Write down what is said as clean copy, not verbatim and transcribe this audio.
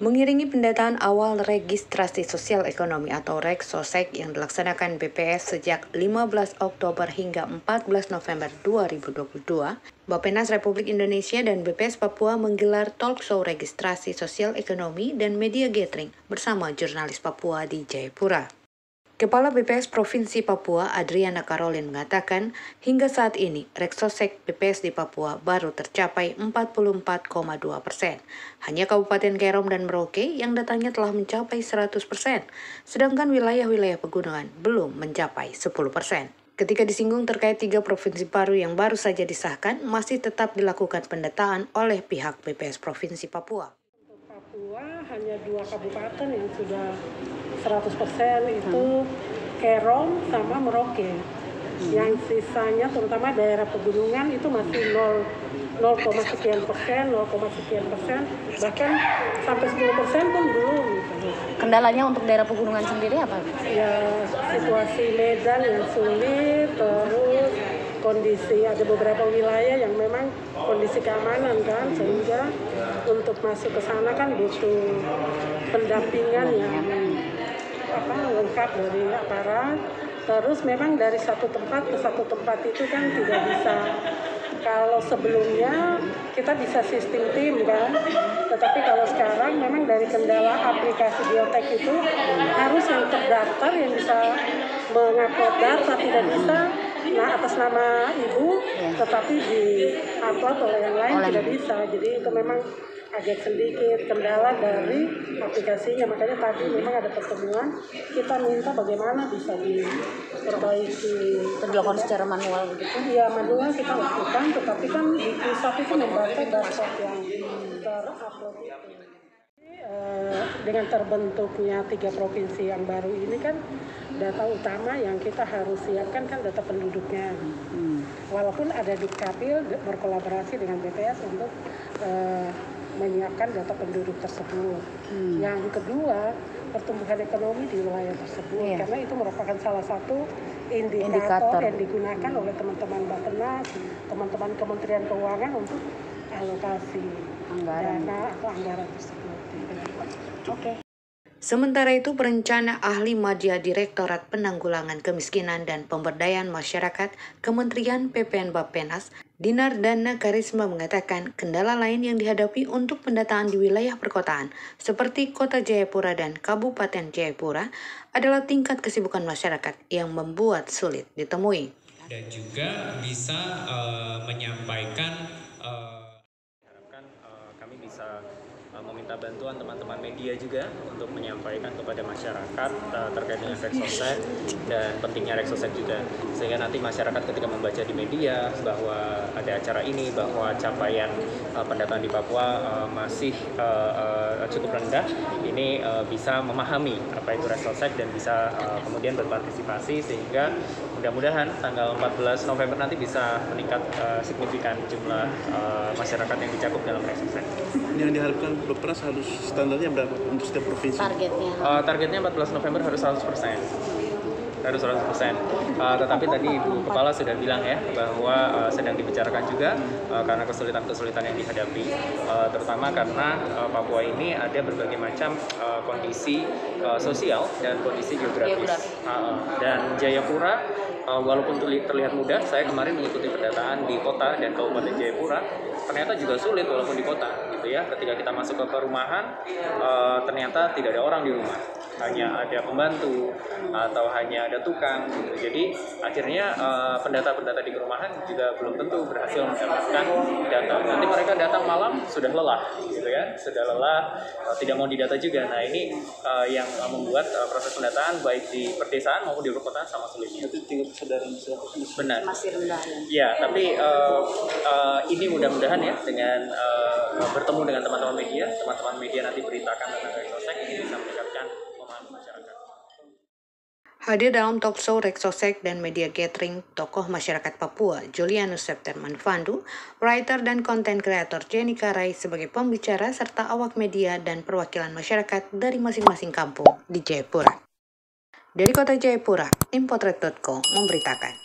Mengiringi pendataan awal registrasi sosial ekonomi atau REG-SOSEK yang dilaksanakan BPS sejak 15 Oktober hingga 14 November 2022, Bappenas Republik Indonesia dan BPS Papua menggelar talk show registrasi sosial ekonomi dan media gathering bersama jurnalis Papua di Jayapura. Kepala BPS Provinsi Papua, Adriana Karolin, mengatakan hingga saat ini REG-SOSEK BPS di Papua baru tercapai 44,2%. Hanya Kabupaten Kerom dan Merauke yang datanya telah mencapai 100%, sedangkan wilayah-wilayah pegunungan belum mencapai 10%. Ketika disinggung terkait 3 provinsi baru yang baru saja disahkan, masih tetap dilakukan pendataan oleh pihak BPS Provinsi Papua. Papua hanya 2 kabupaten yang sudah 100% itu Kerom sama Merauke. Yang sisanya terutama daerah pegunungan itu masih 0, sekian persen, 0, sekian persen, bahkan sampai 10% pun belum. Kendalanya untuk daerah pegunungan sendiri apa? Ya situasi medan yang sulit, terus kondisi ada beberapa wilayah yang memang kondisi keamanan kan, sehingga untuk masuk ke sana kan butuh pendampingan yang lengkap dari aparat. Terus memang dari satu tempat ke satu tempat itu kan tidak bisa. Kalau sebelumnya kita bisa sistem tim kan, tetapi kalau sekarang memang dari kendala aplikasi biotek itu harus yang terdaftar yang bisa mengupload data tidak bisa. Nah, atas nama ibu, tetapi di-upload oleh yang lain tidak bisa. Jadi itu memang agak sedikit kendala dari aplikasinya. Makanya tadi memang ada pertemuan, kita minta bagaimana bisa diperbaiki. Dilakukan secara manual begitu? Iya, manual kita lakukan, tetapi kan di pusat itu membaca data yang terupload itu. Dengan terbentuknya 3 provinsi yang baru ini kan data utama yang kita harus siapkan kan data penduduknya. Walaupun ada Dukcapil berkolaborasi dengan BPS untuk menyiapkan data penduduk tersebut. Yang kedua, pertumbuhan ekonomi di wilayah tersebut, karena itu merupakan salah satu indikator yang digunakan oleh teman-teman Bappenas, teman-teman Kementerian Keuangan untuk alokasi dana atau anggaran tersebut. Oke. Sementara itu, perencana ahli media Direktorat Penanggulangan Kemiskinan dan Pemberdayaan Masyarakat Kementerian PPN Bappenas, Dinar Dana Karisma mengatakan kendala lain yang dihadapi untuk pendataan di wilayah perkotaan seperti Kota Jayapura dan Kabupaten Jayapura adalah tingkat kesibukan masyarakat yang membuat sulit ditemui. Dan juga bisa menyampaikan harapkan kami bisa meminta bantuan teman-teman media juga untuk menyampaikan kepada masyarakat terkait dengan REG-SOSEK dan pentingnya REG-SOSEK juga, sehingga nanti masyarakat ketika membaca di media bahwa ada acara ini, bahwa capaian pendataan di Papua masih cukup rendah, ini bisa memahami apa itu REG-SOSEK dan bisa kemudian berpartisipasi, sehingga mudah-mudahan tanggal 14 November nanti bisa meningkat signifikan jumlah masyarakat yang dicakup dalam REG-SOSEK. Yang diharapkan Bappenas harus standarnya berapa untuk setiap provinsi? Targetnya 14 November harus 100%. Harus 100%. Tetapi tadi Ibu Kepala sudah bilang ya bahwa sedang dibicarakan juga karena kesulitan-kesulitan yang dihadapi, terutama karena Papua ini ada berbagai macam kondisi sosial dan kondisi geografis. Dan Jayapura walaupun terlihat mudah, saya kemarin mengikuti pendataan di kota dan Kabupaten Jayapura, ternyata juga sulit walaupun di kota gitu ya. Ketika kita masuk ke perumahan, ternyata tidak ada orang di rumah, hanya ada pembantu atau hanya ada tukang gitu. Jadi akhirnya pendata-pendata di perumahan juga belum tentu berhasil mendapatkan data. Nanti mereka datang malam sudah lelah gitu ya, sudah lelah, tidak mau didata juga. Nah ini yang membuat proses pendataan baik di perdesaan maupun di perkotaan sama sulitnya. Benar. Masih rendah ya. Tapi ini mudah-mudahan ya dengan bertemu dengan teman-teman media nanti beritakan tentang REG-SOSEK, ini bisa meningkatkan pemahaman masyarakat. Hadir dalam talk show REG-SOSEK dan media gathering tokoh masyarakat Papua, Julianus Septerman Vandu, writer dan konten kreator Jenny Karai sebagai pembicara, serta awak media dan perwakilan masyarakat dari masing-masing kampung di Jayapura. Dari Kota Jayapura, Infotret.co memberitakan.